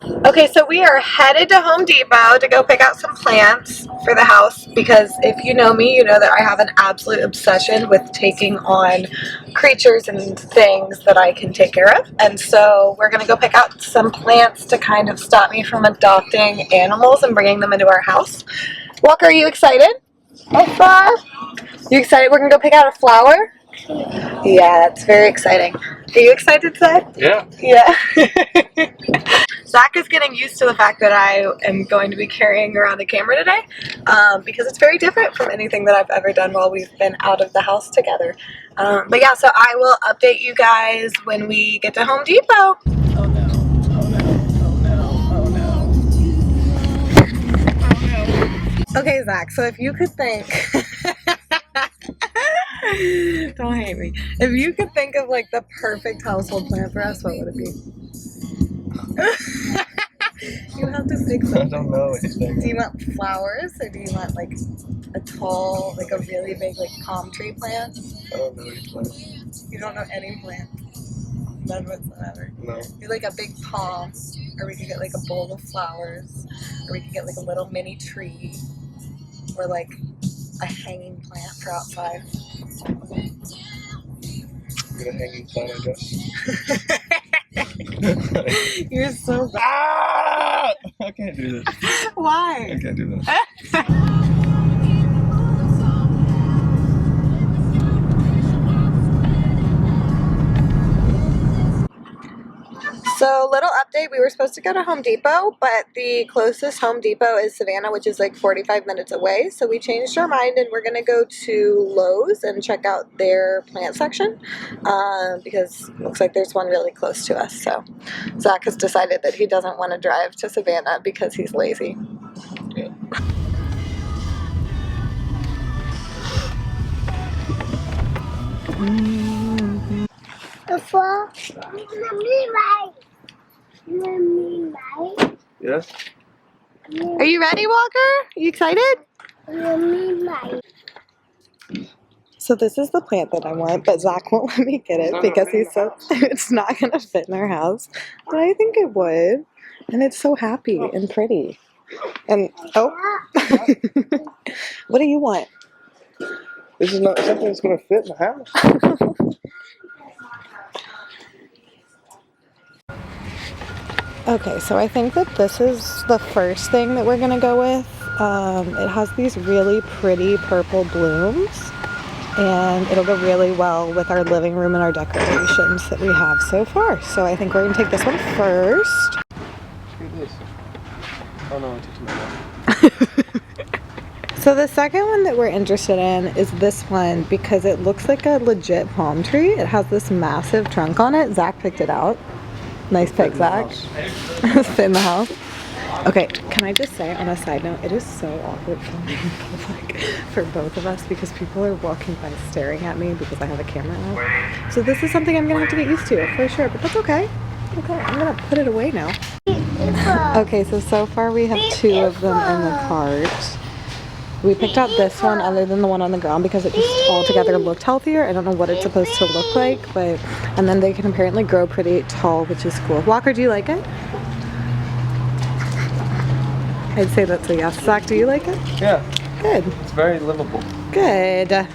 Okay, so we are headed to Home Depot to go pick out some plants for the house because if you know me, you know that I have an absolute obsession with taking on creatures and things that I can take care of. And so we're going to go pick out some plants to kind of stop me from adopting animals and bringing them into our house. Walker, are you excited? You excited? We're going to go pick out a flower? Yeah, that's very exciting. Are you excited, Zach? Yeah. Yeah. Zach is getting used to the fact that I am going to be carrying around a camera today because it's very different from anything that I've ever done while we've been out of the house together. But yeah, so I will update you guys when we get to Home Depot. Oh no, oh no, oh no, oh no. Okay, Zach, so if you could think... Don't hate me. If you could think of like the perfect household plant for us, what would it be? You have to pick something. I don't know anything. Do you want flowers or do you want like a tall, like a really big like palm tree plant? I don't know any plant. You don't know any plant? None whatsoever. No. You're like a big palm, or we could get like a bowl of flowers, or we could get like a little mini tree, or like a hanging plant for outside. Get a hanging plant, I guess. You're so bad. Ah! I can't do this. Why? I can't do this. So, little update, we were supposed to go to Home Depot, but the closest Home Depot is Savannah, which is like 45 minutes away. So we changed our mind and we're going to go to Lowe's and check out their plant section because it looks like there's one really close to us. So Zach has decided that he doesn't want to drive to Savannah because he's lazy. Yeah. Yes? Are you ready, Walker? Are you excited? So this is the plant that I want, but Zach won't let me get it because he said it's not going to fit in our house. But I think it would. And it's so happy and pretty. And, oh. What do you want? This is not something that's going to fit in the house. Okay, so I think that this is the first thing that we're going to go with. It has these really pretty purple blooms. And it'll go really well with our living room and our decorations that we have so far. So I think we're going to take this one first. Look at this. Oh no, I took too much. So the second one that we're interested in is this one because it looks like a legit palm tree. It has this massive trunk on it. Zach picked it out. Nice pick, Zach. Fit in the house. Okay, can I just say on a side note, it is so awkward filming in public for both of us because people are walking by staring at me because I have a camera out. So this is something I'm gonna have to get used to for sure, but that's okay. Okay, I'm gonna put it away now. Okay, so far we have two of them in the cart. We picked out this one other than the one on the ground because it just altogether looked healthier. I don't know what it's supposed to look like, but and then they can apparently grow pretty tall, which is cool. Walker, do you like it? I'd say that's a yes. Zach, do you like it? Yeah. Good. It's very livable. Good.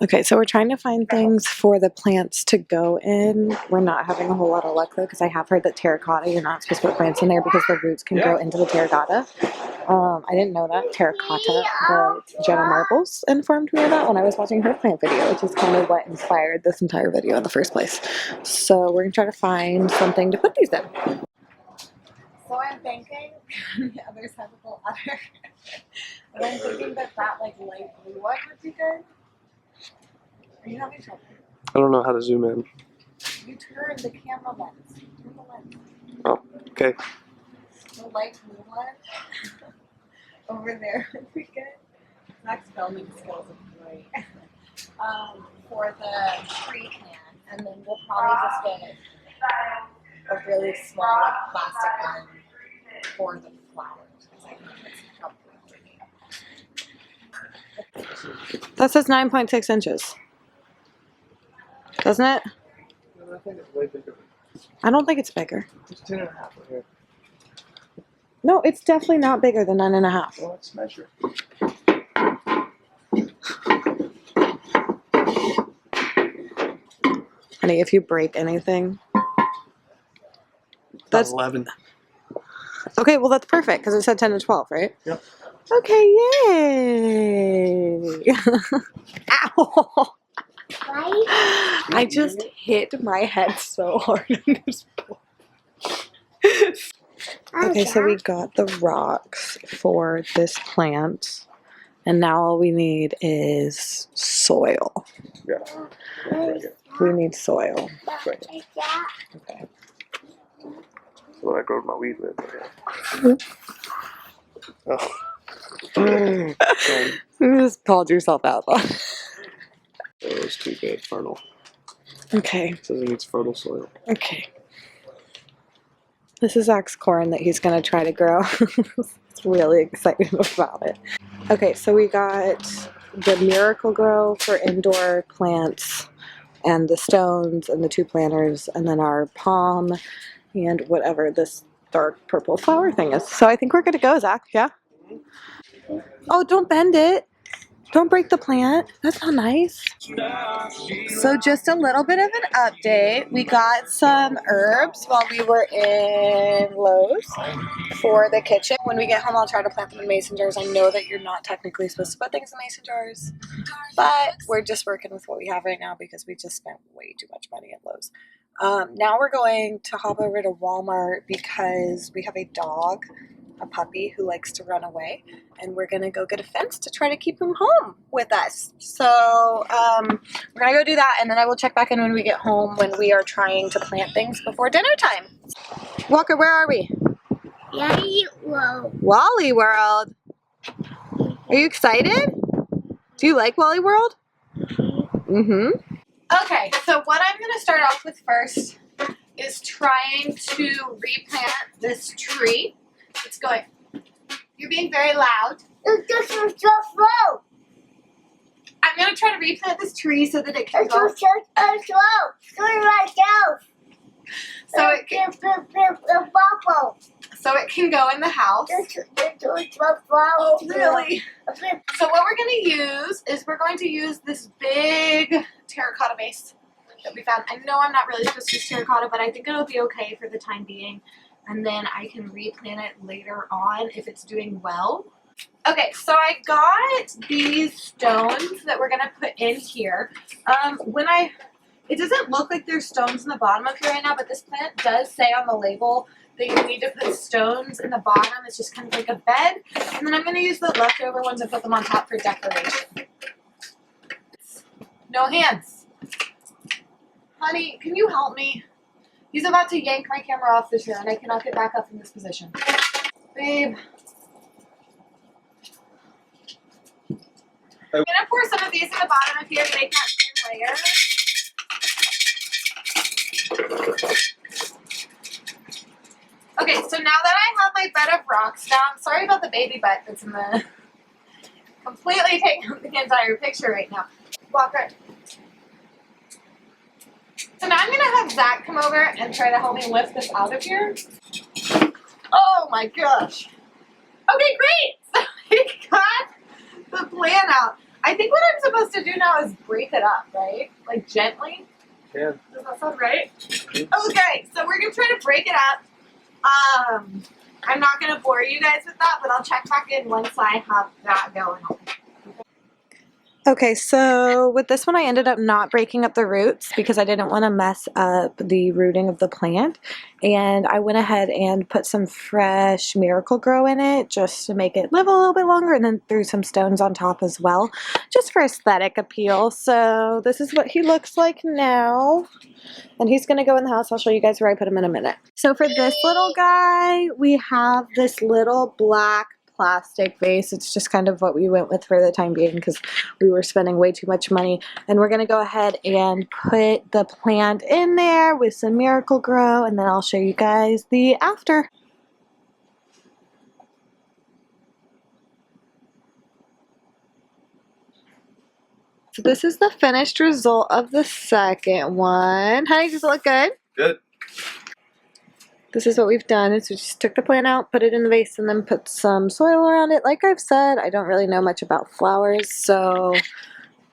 Okay, so we're trying to find things for the plants to go in. We're not having a whole lot of luck though because I have heard that terracotta, you're not supposed to put plants in there because the roots can grow into the terracotta. I didn't know that, terracotta, but Jenna Marbles informed me of that when I was watching her plant video, which is kind of what inspired this entire video in the first place. So we're going to try to find something to put these in. So I'm thinking, the other side of the water, but I'm thinking that like light blue one would be good. Are you having trouble? I don't know how to zoom in. You turn the camera lens. Turn the lens. Oh, okay. The light blue one over there would be good. Zach's filming skills are great. For the tree can, and then we'll probably just get a really small like, plastic one for the flowers. That says 9.6 inches. Doesn't it? I think it's way bigger. I don't think it's bigger. It's 10.5 right here. No, it's definitely not bigger than 9.5. Well, let's measure. Honey, if you break anything, that's 11. okay. Well, that's perfect because it said 10 to 12, right? Yep. Okay, yay! Ow! I just hit my head so hard on this board. Okay, so we got the rocks for this plant, and now all we need is soil. Yeah. Right here. We need soil. Right. Okay. So I growed my weed with. Yeah. Oh. Sorry. You just called yourself out, though. It was too good. Fertile. Okay. It says it needs fertile soil. Okay. This is Zach's corn that he's going to try to grow. He's really excited about it. Okay, so we got the Miracle-Gro for indoor plants, and the stones, and the 2 planters, and then our palm, and whatever this dark purple flower thing is. So I think we're good to go, Zach. Yeah? Oh, don't bend it. Don't break the plant. That's not nice. So just a little bit of an update. We got some herbs while we were in Lowe's for the kitchen. When we get home, I'll try to plant them in mason jars. I know that you're not technically supposed to put things in mason jars, but we're just working with what we have right now because we just spent way too much money at Lowe's. Now we're going to hop over to Walmart because we have a dog, a puppy who likes to run away, and we're gonna go get a fence to try to keep him home with us. So we're gonna go do that, and then I will check back in when we get home when we are trying to plant things before dinner time. Walker, where are we? Wally World. Wally World. Are you excited? Do you like Wally World? Mm-hmm. Okay, so what I'm gonna start off with first is trying to replant this tree. It's going. You're being very loud. It's just so slow. I'm gonna try to replant this tree so that it can It's go. so slow. Sorry myself. So it can, The bubble. so it can go in the house. It's so slow. Really? So what we're gonna use is we're going to use this big terracotta vase that we found. I know I'm not really supposed to use terracotta, but I think it'll be okay for the time being. And then I can replant it later on if it's doing well. Okay, so I got these stones that we're gonna put in here. It doesn't look like there's stones in the bottom of here right now, but this plant does say on the label that you need to put stones in the bottom. It's just kind of like a bed. And then I'm gonna use the leftover ones and put them on top for decoration. No hands. Honey, can you help me? He's about to yank my camera off the chair and I cannot get back up in this position. Babe. I'm gonna pour some of these in the bottom of here to make that thin layer. Okay, so now that I have my bed of rocks down, sorry about the baby butt that's in the completely taking up the entire picture right now. Walker. So now I'm gonna have Zach come over and try to help me lift this out of here. Oh my gosh. Okay, great. So we got the plant out. I think what I'm supposed to do now is break it up, right? Like gently. Yeah. Does that sound right? Okay, so we're gonna try to break it up. I'm not gonna bore you guys with that, but I'll check back in once I have that going on. Okay, so with this one I ended up not breaking up the roots because I didn't want to mess up the rooting of the plant, and I went ahead and put some fresh Miracle-Gro in it just to make it live a little bit longer, and then threw some stones on top as well just for aesthetic appeal. So this is what he looks like now, and he's gonna go in the house. I'll show you guys where I put him in a minute. So for this little guy we have this little black plastic vase. It's just kind of what we went with for the time being because we were spending way too much money, and we're gonna go ahead and put the plant in there with some Miracle-Gro, and then I'll show you guys the after. So this is the finished result of the second one. Honey, does it look good? Good. This is what we've done is we just took the plant out, put it in the vase, and then put some soil around it. Like I've said, I don't really know much about flowers, so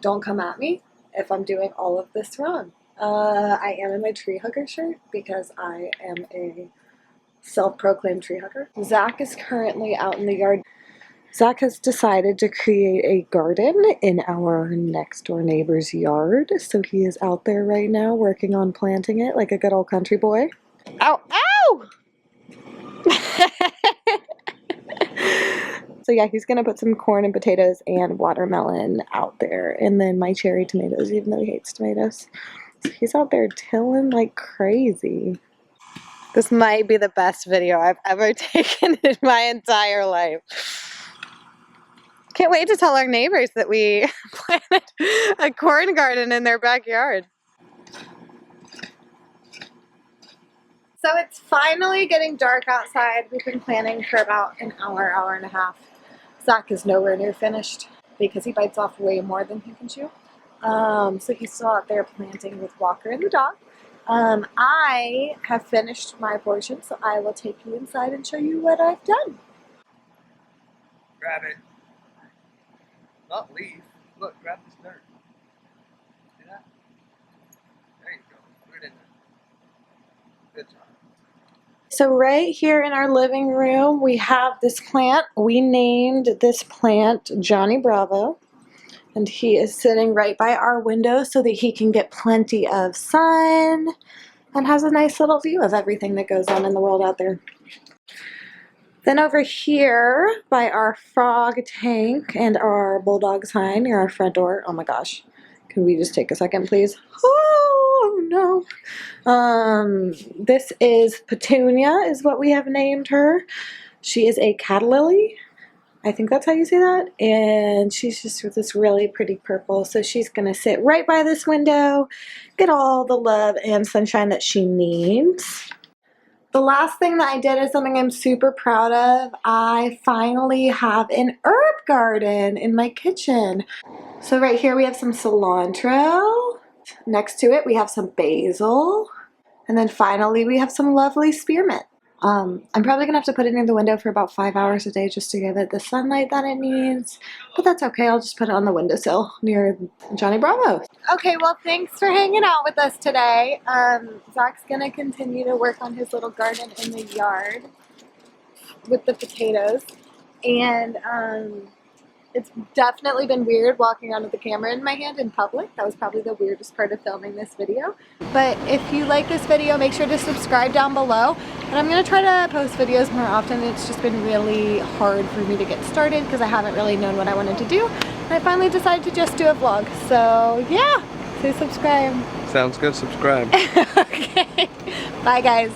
don't come at me if I'm doing all of this wrong. I am in my tree hugger shirt because I am a self-proclaimed tree hugger. Zach is currently out in the yard. Zach has decided to create a garden in our next door neighbor's yard. So he is out there right now working on planting it like a good old country boy. Ow! Ow! So yeah, he's gonna put some corn and potatoes and watermelon out there. And then my cherry tomatoes, even though he hates tomatoes. So he's out there tilling like crazy. This might be the best video I've ever taken in my entire life. Can't wait to tell our neighbors that we planted a corn garden in their backyard. So it's finally getting dark outside. We've been planning for about an hour, hour and a half. Zach is nowhere near finished because he bites off way more than he can chew. So he's still out there planting with Walker and the dog. I have finished my portion, so I will take you inside and show you what I've done. Grab it. Not leave. Look, grab this dirt. See that? There you go. Put it in there. Good job. So right here in our living room, we have this plant. We named this plant Johnny Bravo. And he is sitting right by our window so that he can get plenty of sun and has a nice little view of everything that goes on in the world out there. Then over here by our frog tank and our bulldog sign near our front door. Oh my gosh. Can we just take a second, please? Oh no. This is Petunia is what we have named her. She is a cattlily. I think that's how you say that. And she's just with this really pretty purple. So she's going to sit right by this window, get all the love and sunshine that she needs. The last thing that I did is something I'm super proud of. I finally have an herb garden in my kitchen. So right here we have some cilantro. Next to it we have some basil. And then finally we have some lovely spearmint. I'm probably going to have to put it in the window for about 5 hours a day just to give it the sunlight that it needs. But that's okay. I'll just put it on the windowsill near Johnny Bravo. Okay, well, thanks for hanging out with us today. Zach's going to continue to work on his little garden in the yard with the potatoes. And it's definitely been weird walking around with the camera in my hand in public. That was probably the weirdest part of filming this video. But if you like this video, make sure to subscribe down below. And I'm going to try to post videos more often. It's just been really hard for me to get started because I haven't really known what I wanted to do. And I finally decided to just do a vlog. So yeah, so subscribe. Sounds good. Subscribe. Okay. Bye guys.